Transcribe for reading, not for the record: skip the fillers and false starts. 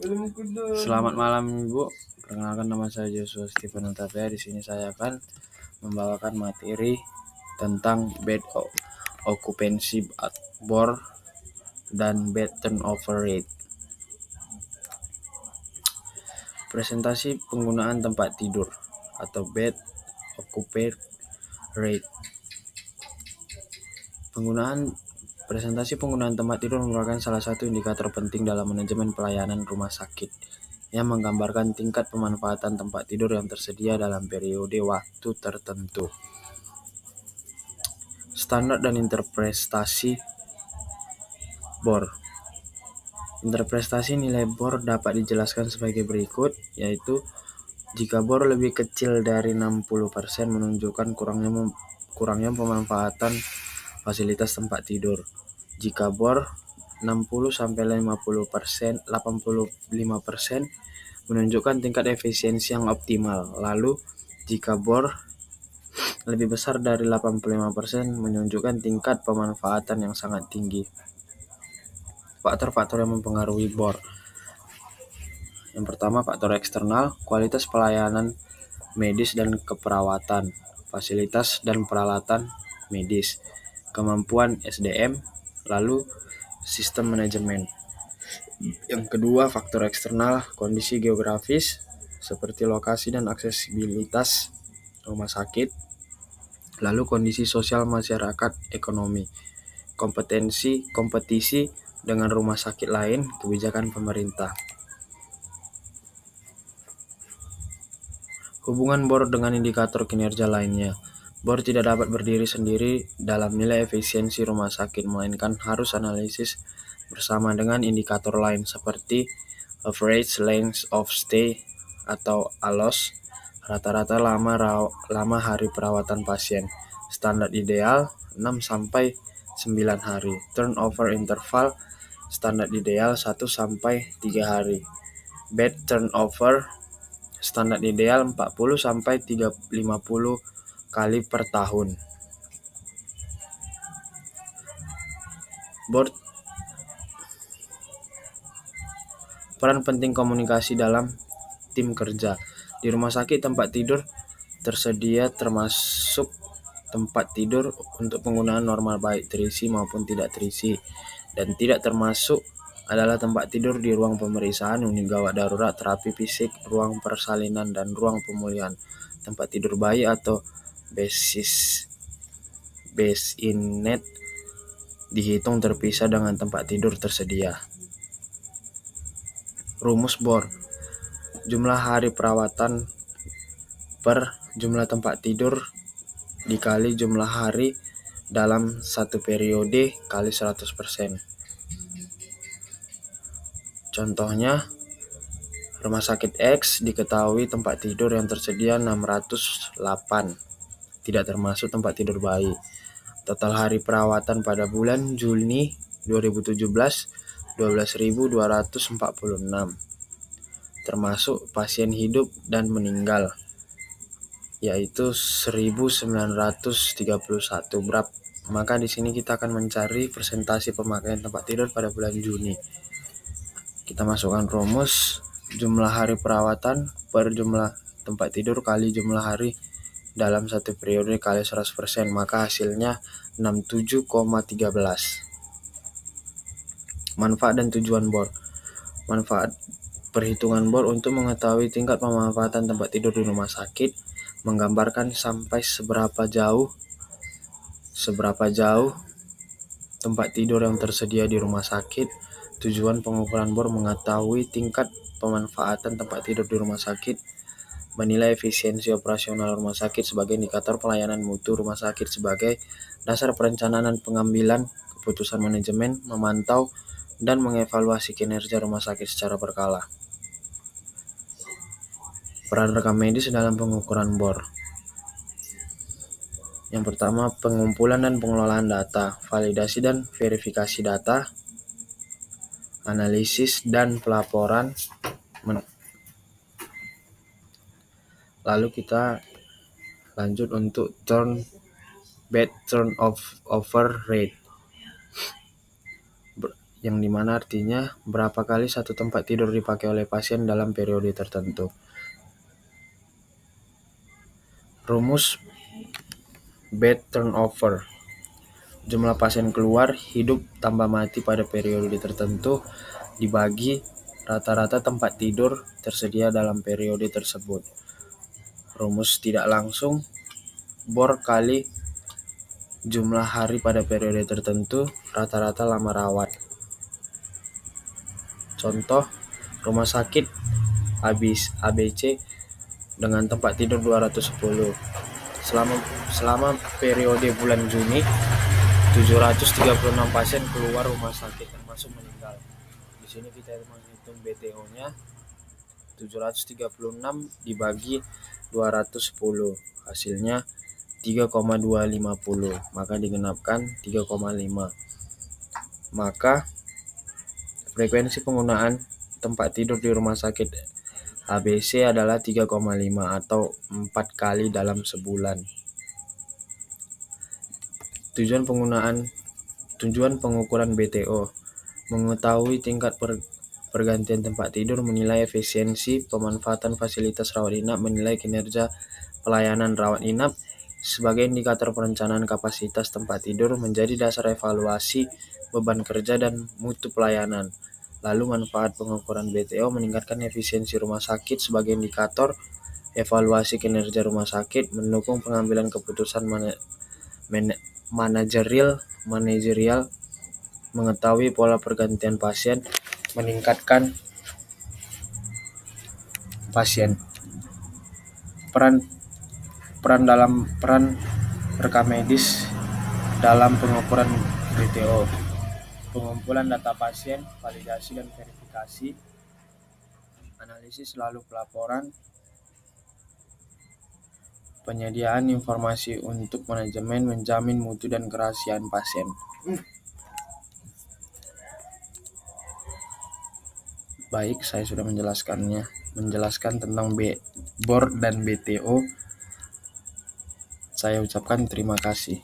Selamat malam Ibu. Perkenalkan, nama saya Joshua Stephen Utapia. Di sini saya akan membawakan materi tentang bed occupancy bor dan bed turnover rate. Presentasi penggunaan tempat tidur atau bed occupancy rate. Presentasi penggunaan tempat tidur merupakan salah satu indikator penting dalam manajemen pelayanan rumah sakit yang menggambarkan tingkat pemanfaatan tempat tidur yang tersedia dalam periode waktu tertentu. Standar dan interpretasi BOR. Interpretasi nilai BOR dapat dijelaskan sebagai berikut, yaitu jika BOR lebih kecil dari 60% menunjukkan kurangnya pemanfaatan fasilitas tempat tidur. Jika BOR 60-85% menunjukkan tingkat efisiensi yang optimal. Lalu jika BOR lebih besar dari 85% menunjukkan tingkat pemanfaatan yang sangat tinggi. Faktor-faktor yang mempengaruhi BOR. Yang pertama, faktor eksternal, kualitas pelayanan medis dan keperawatan, fasilitas dan peralatan medis, kemampuan SDM, lalu sistem manajemen. Yang kedua, faktor eksternal, kondisi geografis seperti lokasi dan aksesibilitas rumah sakit, lalu kondisi sosial masyarakat, ekonomi, kompetisi dengan rumah sakit lain, kebijakan pemerintah. Hubungan BOR dengan indikator kinerja lainnya. BOR tidak dapat berdiri sendiri dalam nilai efisiensi rumah sakit, melainkan harus analisis bersama dengan indikator lain seperti average length of stay atau ALOS, rata-rata lama hari perawatan pasien, standar ideal 6-9 hari, turnover interval, standar ideal 1-3 hari, bed turnover, standar ideal 40-50 kali per tahun. BOR. Peran penting komunikasi dalam tim kerja. Di rumah sakit tempat tidur tersedia termasuk tempat tidur untuk penggunaan normal baik terisi maupun tidak terisi, dan tidak termasuk adalah tempat tidur di ruang pemeriksaan, unit gawat darurat, terapi fisik, ruang persalinan, dan ruang pemulihan. Tempat tidur bayi atau bassinet dihitung terpisah dengan tempat tidur tersedia. Rumus BOR. Jumlah hari perawatan per jumlah tempat tidur dikali jumlah hari dalam satu periode kali 100%. Contohnya, rumah sakit X diketahui tempat tidur yang tersedia 608, tidak termasuk tempat tidur bayi. Total hari perawatan pada bulan Juni 2017 12.246, termasuk pasien hidup dan meninggal, yaitu 1.931. Maka di sini kita akan mencari persentase pemakaian tempat tidur pada bulan Juni. Kita masukkan rumus jumlah hari perawatan per jumlah tempat tidur kali jumlah hari dalam satu periode kali 100%, maka hasilnya 67,13. Manfaat dan tujuan BOR. Manfaat perhitungan BOR untuk mengetahui tingkat pemanfaatan tempat tidur di rumah sakit, menggambarkan sampai seberapa jauh tempat tidur yang tersedia di rumah sakit. Tujuan pengukuran BOR mengetahui tingkat pemanfaatan tempat tidur di rumah sakit, menilai efisiensi operasional rumah sakit sebagai indikator pelayanan mutu rumah sakit sebagai dasar perencanaan dan pengambilan keputusan manajemen, memantau dan mengevaluasi kinerja rumah sakit secara berkala. Peran rekam medis dalam pengukuran BOR. Yang pertama, pengumpulan dan pengelolaan data, validasi dan verifikasi data, analisis dan pelaporan. Lalu kita lanjut untuk bed turnover rate. yang dimana artinya berapa kali satu tempat tidur dipakai oleh pasien dalam periode tertentu. Rumus bed turnover. Jumlah pasien keluar, hidup, tambah mati pada periode tertentu dibagi rata-rata tempat tidur tersedia dalam periode tersebut. Rumus tidak langsung, bor kali jumlah hari pada periode tertentu, rata-rata lama rawat. Contoh, rumah sakit ABC dengan tempat tidur 210. Selama periode bulan Juni, 736 pasien keluar rumah sakit termasuk meninggal. Di sini kita menghitung BTO-nya 736 dibagi 210, hasilnya 3,250, maka digenapkan 3,5. Maka frekuensi penggunaan tempat tidur di rumah sakit ABC adalah 3,5 atau 4 kali dalam sebulan. Tujuan pengukuran BTO, mengetahui tingkat pergantian tempat tidur, menilai efisiensi pemanfaatan fasilitas rawat inap, menilai kinerja pelayanan rawat inap. Sebagai indikator perencanaan kapasitas tempat tidur, menjadi dasar evaluasi beban kerja dan mutu pelayanan. Lalu manfaat pengukuran BTO, meningkatkan efisiensi rumah sakit sebagai indikator evaluasi kinerja rumah sakit, mendukung pengambilan keputusan manajerial, mengetahui pola pergantian pasien, meningkatkan pasien. Peran rekam medis dalam pengukuran BTO, pengumpulan data pasien, validasi dan verifikasi, analisis lalu pelaporan, penyediaan informasi untuk manajemen, menjamin mutu dan kerahasiaan pasien. Baik, saya sudah menjelaskan tentang BOR dan BTO. Saya ucapkan terima kasih.